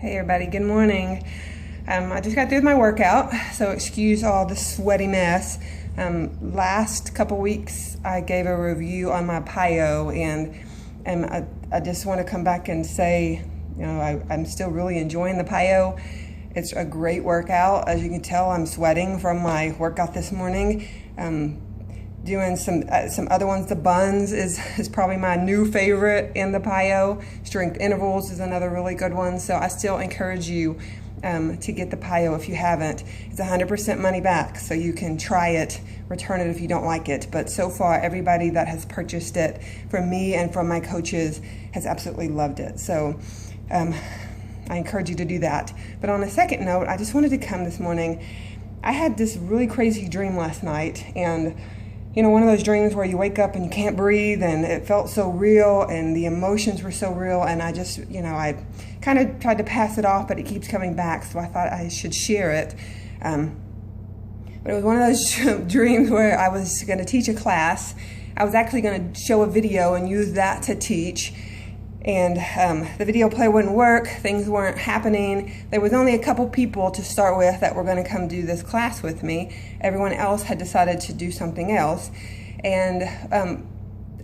Hey everybody, good morning. I just got through with my workout, so excuse all the sweaty mess. Last couple weeks I gave a review on my PiYo, and I just want to come back and say, I'm still really enjoying the PiYo. It's a great workout. As you can tell, I'm sweating from my workout this morning. Doing some other ones. The buns is probably my new favorite in the PiYo. Strength intervals is another really good one. So I still encourage you to get the PiYo if you haven't. It's 100% money back, so you can try it, return it if you don't like it. But so far, everybody that has purchased it from me and from my coaches has absolutely loved it. So I encourage you to do that. But on a second note, I just wanted to come this morning. I had this really crazy dream last night, and one of those dreams where you wake up and you can't breathe, and it felt so real and the emotions were so real, and I just, I kind of tried to pass it off, but it keeps coming back, so I thought I should share it. But it was one of those dreams where I was going to teach a class. I was actually going to show a video and use that to teach, and the video player wouldn't work, things weren't happening. There was only a couple people to start with that were going to come do this class with me. Everyone else had decided to do something else, and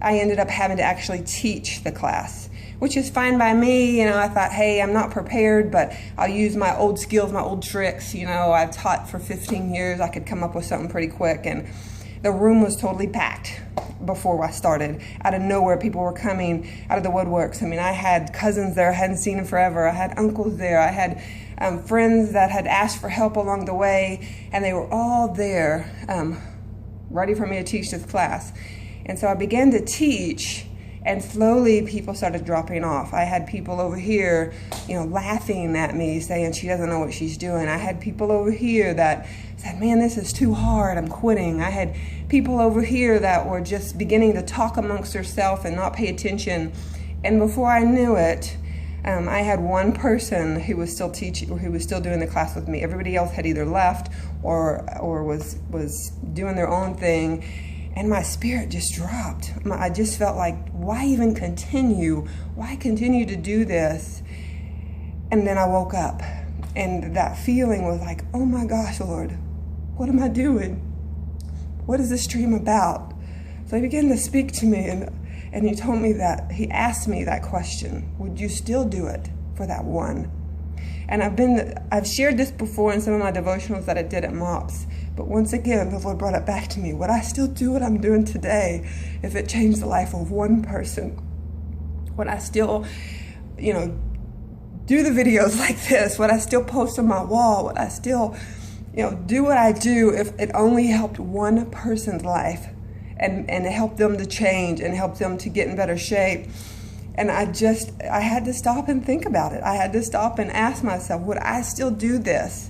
I ended up having to actually teach the class, which is fine by me. I thought, hey, I'm not prepared, but I'll use my old skills, my old tricks. I've taught for 15 years. I could come up with something pretty quick, and the room was totally packed before I started. Out of nowhere, people were coming out of the woodworks. I had cousins there I hadn't seen in forever. I had uncles there. I had friends that had asked for help along the way, and they were all there ready for me to teach this class. And so I began to teach, and slowly people started dropping off. I had people over here, laughing at me, saying she doesn't know what she's doing. I had people over here that said, man, this is too hard, I'm quitting. I had people over here that were just beginning to talk amongst themselves and not pay attention. And before I knew it, I had one person who was still teaching, or who was still doing the class with me. Everybody else had either left or was doing their own thing. And my spirit just dropped. I just felt like, why even continue? Why continue to do this? And then I woke up, and that feeling was like, oh my gosh, Lord, what am I doing? What is this dream about? So he began to speak to me, and he told me that, he asked me that question, would you still do it for that one? And I've shared this before in some of my devotionals that I did at MOPS. But once again, the Lord brought it back to me. Would I still do what I'm doing today if it changed the life of one person? Would I still, do the videos like this? Would I still post on my wall? Would I still, do what I do if it only helped one person's life and helped them to change and helped them to get in better shape? And I had to stop and think about it. I had to stop and ask myself, would I still do this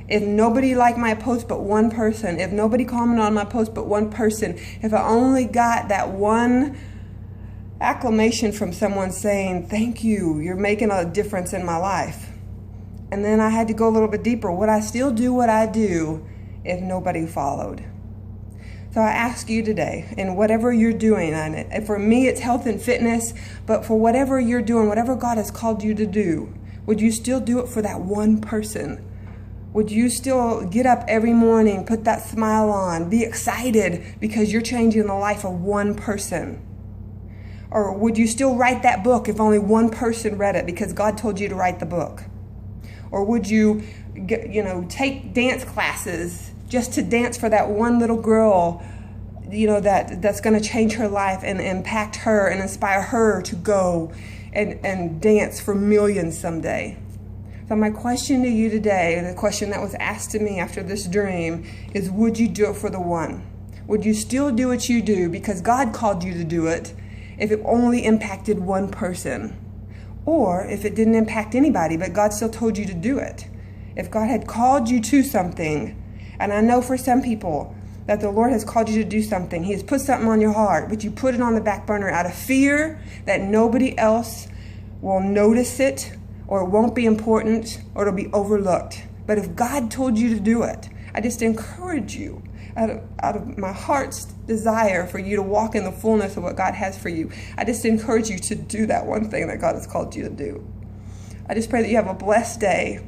if nobody liked my post but one person, if nobody commented on my post but one person, if I only got that one acclamation from someone saying, thank you, you're making a difference in my life? And then I had to go a little bit deeper. Would I still do what I do if nobody followed? So I ask you today, in whatever you're doing, and for me it's health and fitness, but for whatever you're doing, whatever God has called you to do, would you still do it for that one person? Would you still get up every morning, put that smile on, be excited because you're changing the life of one person? Or would you still write that book if only one person read it because God told you to write the book? Or would you, take dance classes just to dance for that one little girl, that's going to change her life and impact her and inspire her to go and dance for millions someday? So my question to you today, the question that was asked to me after this dream, is would you do it for the one? Would you still do what you do because God called you to do it if it only impacted one person? Or if it didn't impact anybody, but God still told you to do it? If God had called you to something, and I know for some people that the Lord has called you to do something, He has put something on your heart, but you put it on the back burner out of fear that nobody else will notice it, or it won't be important, or it'll be overlooked. But if God told you to do it, I just encourage you, out of my heart's desire for you to walk in the fullness of what God has for you, I just encourage you to do that one thing that God has called you to do. I just pray that you have a blessed day.